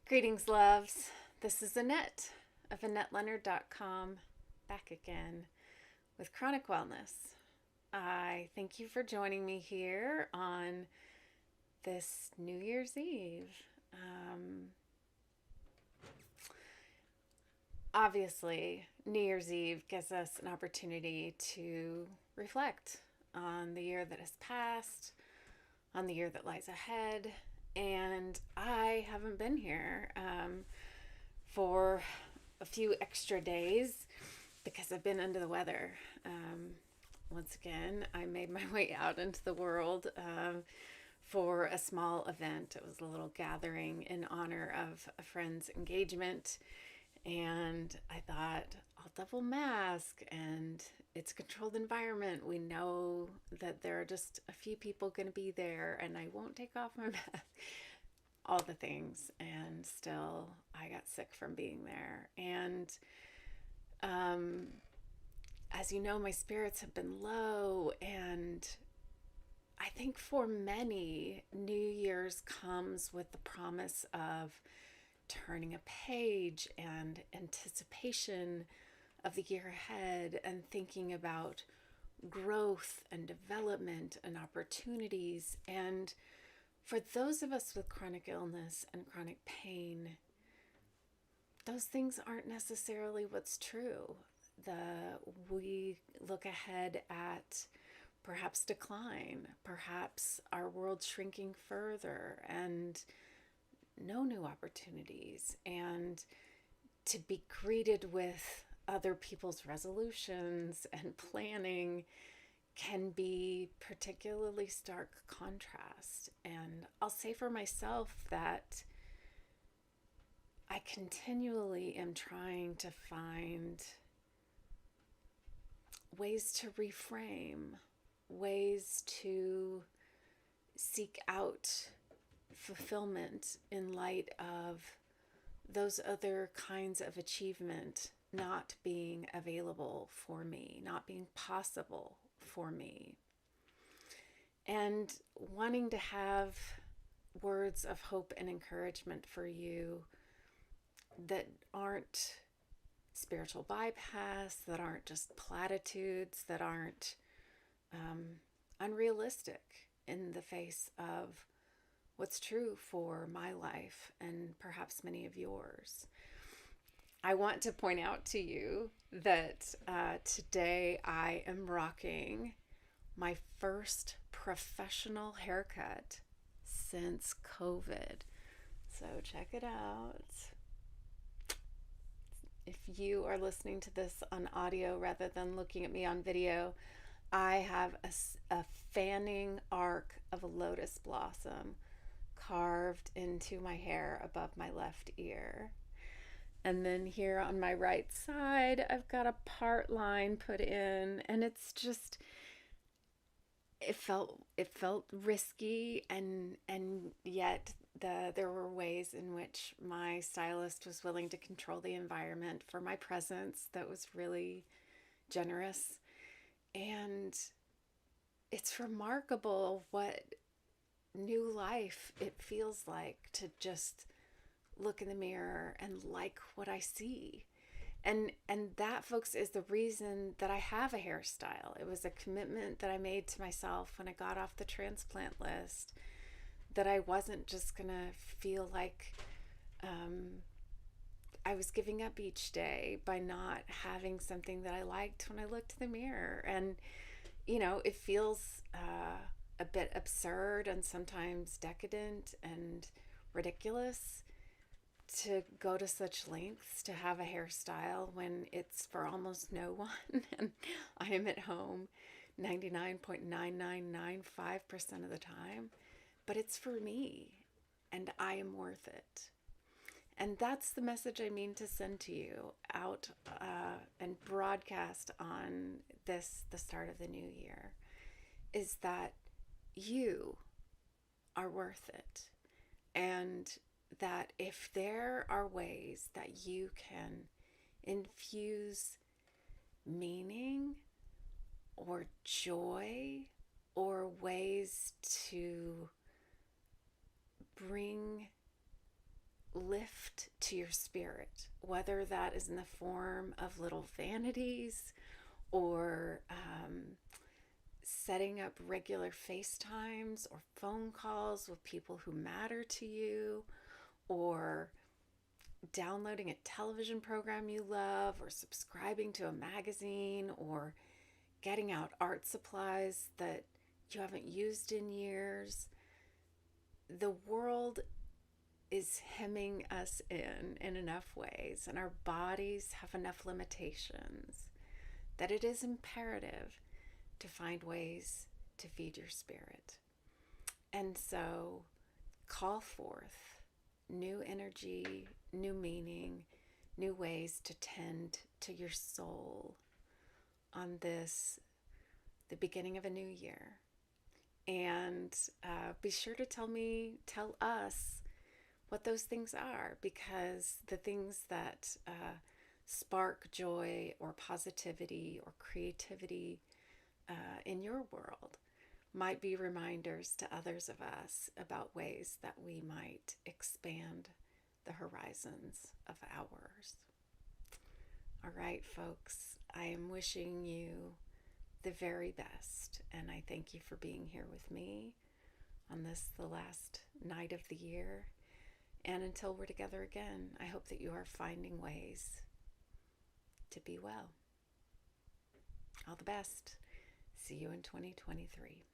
Greetings, loves. This is Annette of AnnetteLeonard.com, back again with Chronic Wellness. I thank you for joining me here on this New Year's Eve. Obviously, New Year's Eve gives us an opportunity to reflect on the year that has passed, on the year that lies ahead. And I haven't been here for a few extra days because I've been under the weather. Once again, I made my way out into the world for a small event. It was a little gathering in honor of a friend's engagement. And I thought, I'll double mask, and it's a controlled environment. We know that there are just a few people going to be there, and I won't take off my mask. All the things. And still, I got sick from being there. And as you know, my spirits have been low, and I think for many, New Year's comes with the promise of turning a page and anticipation of the year ahead and thinking about growth and development and opportunities. And for those of us with chronic illness and chronic pain, those things aren't necessarily what's true. We look ahead at perhaps decline, perhaps our world shrinking further, and no new opportunities, and to be greeted with other people's resolutions and planning can be particularly stark contrast. And I'll say for myself that I continually am trying to find ways to reframe, ways to seek out fulfillment in light of those other kinds of achievement not being available for me, not being possible for me. And wanting to have words of hope and encouragement for you that aren't spiritual bypass, that aren't just platitudes, that aren't unrealistic in the face of what's true for my life and perhaps many of yours. I want to point out to you that today I am rocking my first professional haircut since COVID. So check it out. If you are listening to this on audio rather than looking at me on video, I have a fanning arc of a lotus blossom carved into my hair above my left ear. And then here on my right side, I've got a part line put in, and it's just, it felt risky, and yet there were ways in which my stylist was willing to control the environment for my presence that was really generous. And it's remarkable what new life it feels like to just look in the mirror and like what I see. And that, folks, is the reason that I have a hairstyle. It was a commitment that I made to myself when I got off the transplant list, that I wasn't just gonna feel like I was giving up each day by not having something that I liked when I looked in the mirror. And it feels a bit absurd and sometimes decadent and ridiculous to go to such lengths to have a hairstyle when it's for almost no one. And I am at home 99.9995% of the time, but it's for me, and I am worth it. And that's the message I mean to send to you out and broadcast on the start of the new year, is that you are worth it. And that if there are ways that you can infuse meaning or joy, or ways to bring lift to your spirit, whether that is in the form of little vanities or setting up regular FaceTimes or phone calls with people who matter to you, or downloading a television program you love, or subscribing to a magazine, or getting out art supplies that you haven't used in years. The world is hemming us in enough ways, and our bodies have enough limitations that it is imperative to find ways to feed your spirit. And so call forth new energy, new meaning, new ways to tend to your soul on this, the beginning of a new year. And be sure to tell us what those things are, because the things that spark joy or positivity or creativity in your world might be reminders to others of us about ways that we might expand the horizons of ours. All right, folks, I am wishing you the very best, and I thank you for being here with me on this, the last night of the year. And until we're together again, I hope that you are finding ways to be well. All the best. See you in 2023.